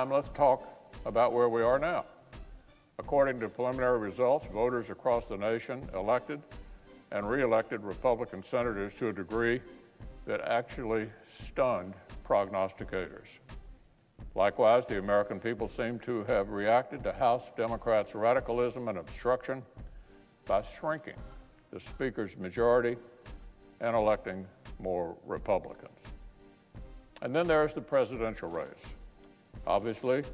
time, let's talk about where we are now. According to preliminary results, voters across the nation elected and re-elected Republican senators to a degree that actually stunned prognosticators. Likewise, the American people seem to have reacted to House Democrats' radicalism and obstruction by shrinking the Speaker's majority and electing more Republicans. And then there's the presidential race. Obviously,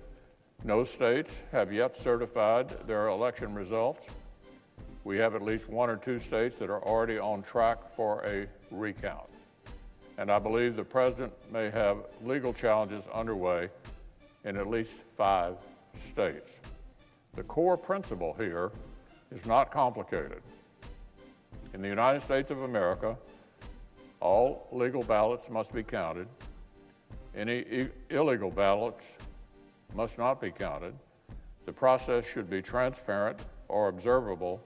no states have yet certified their election results. We have at least 1 or 2 states that are already on track for a recount. And I believe the president may have legal challenges underway in at least 5 states. The core principle here is not complicated. In the United States of America, all legal ballots must be counted. Any illegal ballots must not be counted. The process should be transparent or observable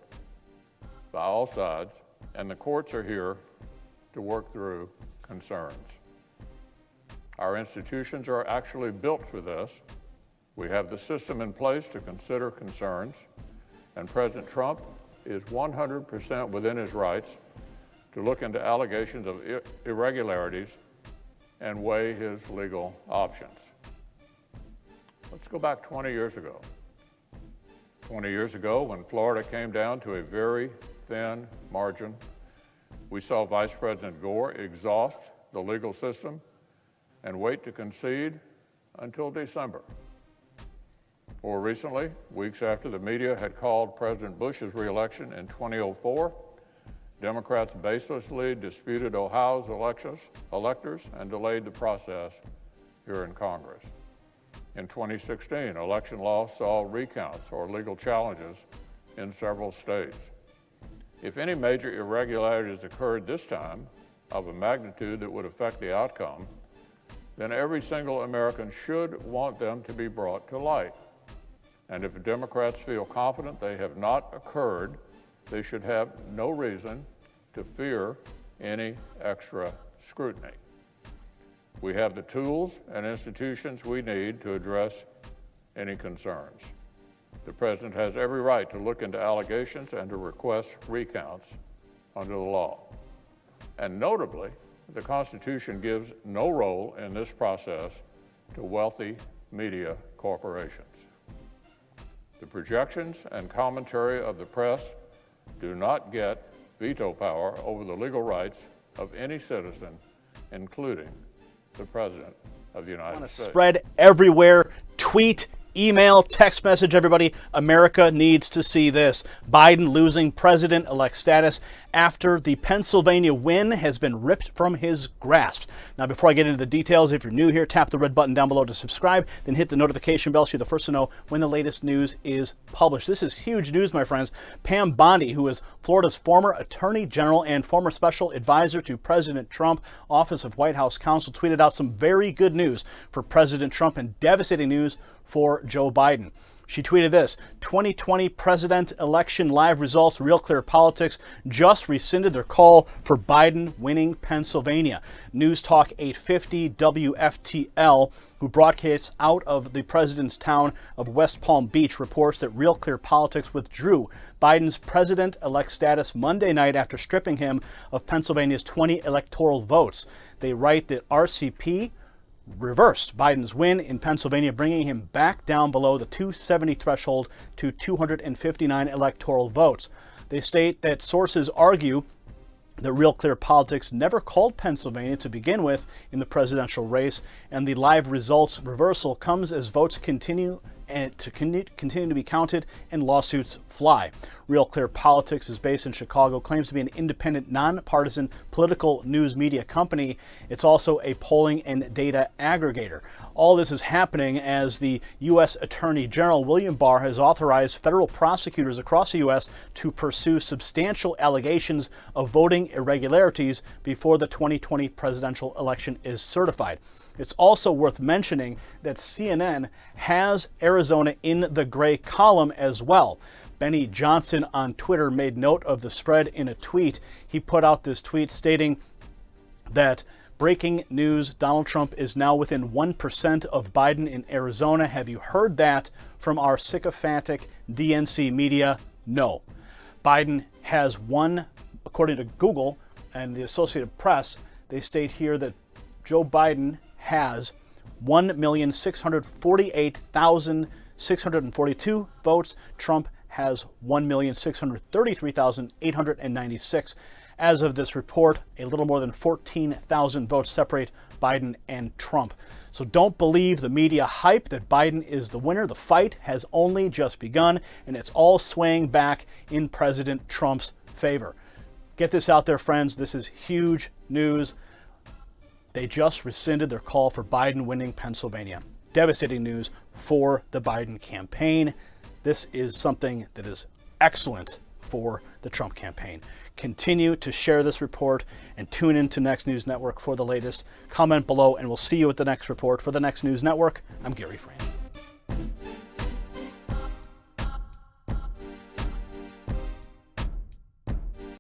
by all sides, and the courts are here to work through concerns. Our institutions are actually built for this. We have the system in place to consider concerns, and President Trump is 100% within his rights to look into allegations of irregularities and weigh his legal options. Let's go back 20 years ago. 20 years ago, when Florida came down to a very thin margin, we saw Vice President Gore exhaust the legal system and wait to concede until December. More recently, weeks after the media had called President Bush's reelection in 2004, Democrats baselessly disputed Ohio's electors and delayed the process here in Congress. In 2016, election law saw recounts or legal challenges in several states. If any major irregularities occurred this time of a magnitude that would affect the outcome, then every single American should want them to be brought to light. And if Democrats feel confident they have not occurred, they should have no reason to fear any extra scrutiny. We have the tools and institutions we need to address any concerns. The president has every right to look into allegations and to request recounts under the law. And notably, the Constitution gives no role in this process to wealthy media corporations. The projections and commentary of the press do not get veto power over the legal rights of any citizen, including the President of the United States. Spread everywhere, tweet, email, text message, everybody. America needs to see this. Biden losing president-elect status after the Pennsylvania win has been ripped from his grasp. Now, before I get into the details, if you're new here, tap the red button down below to subscribe, then hit the notification bell so you're the first to know when the latest news is published. This is huge news, my friends. Pam Bondi, who is Florida's former Attorney General and former Special Advisor to President Trump, Office of White House Counsel, tweeted out some very good news for President Trump and devastating news for Joe Biden. She tweeted this: 2020 president election live results. Real Clear Politics just rescinded their call for Biden winning Pennsylvania. News Talk 850 WFTL, who broadcasts out of the president's town of West Palm Beach, reports that Real Clear Politics withdrew Biden's president-elect status Monday night after stripping him of Pennsylvania's 20 electoral votes. They write that RCP reversed Biden's win in Pennsylvania, bringing him back down below the 270 threshold to 259 electoral votes. They state that sources argue that Real Clear Politics never called Pennsylvania to begin with in the presidential race, and the live results reversal comes as votes continue to be counted and lawsuits fly. Real Clear Politics is based in Chicago, claims to be an independent, nonpartisan political news media company. It's also a polling and data aggregator. All this is happening as the U.S. Attorney General William Barr has authorized federal prosecutors across the U.S. to pursue substantial allegations of voting irregularities before the 2020 presidential election is certified. It's also worth mentioning that CNN has Arizona in the gray column as well. Benny Johnson on Twitter made note of the spread in a tweet. He put out this tweet stating that Breaking news, Donald Trump is now within 1% of Biden in Arizona. Have you heard that from our sycophantic DNC media? No. Biden has won, according to Google and the Associated Press. They state here that Joe Biden has 1,648,642 votes. Trump has 1,633,896. As of this report, a little more than 14,000 votes separate Biden and Trump. So don't believe the media hype that Biden is the winner. The fight has only just begun, and it's all swaying back in President Trump's favor. Get this out there, friends. This is huge news. They just rescinded their call for Biden winning Pennsylvania. Devastating news for the Biden campaign. This is something that is excellent for the Trump campaign. Continue to share this report and tune in to Next News Network for the latest. Comment below, and we'll see you at the next report. For the Next News Network, I'm Gary Frame.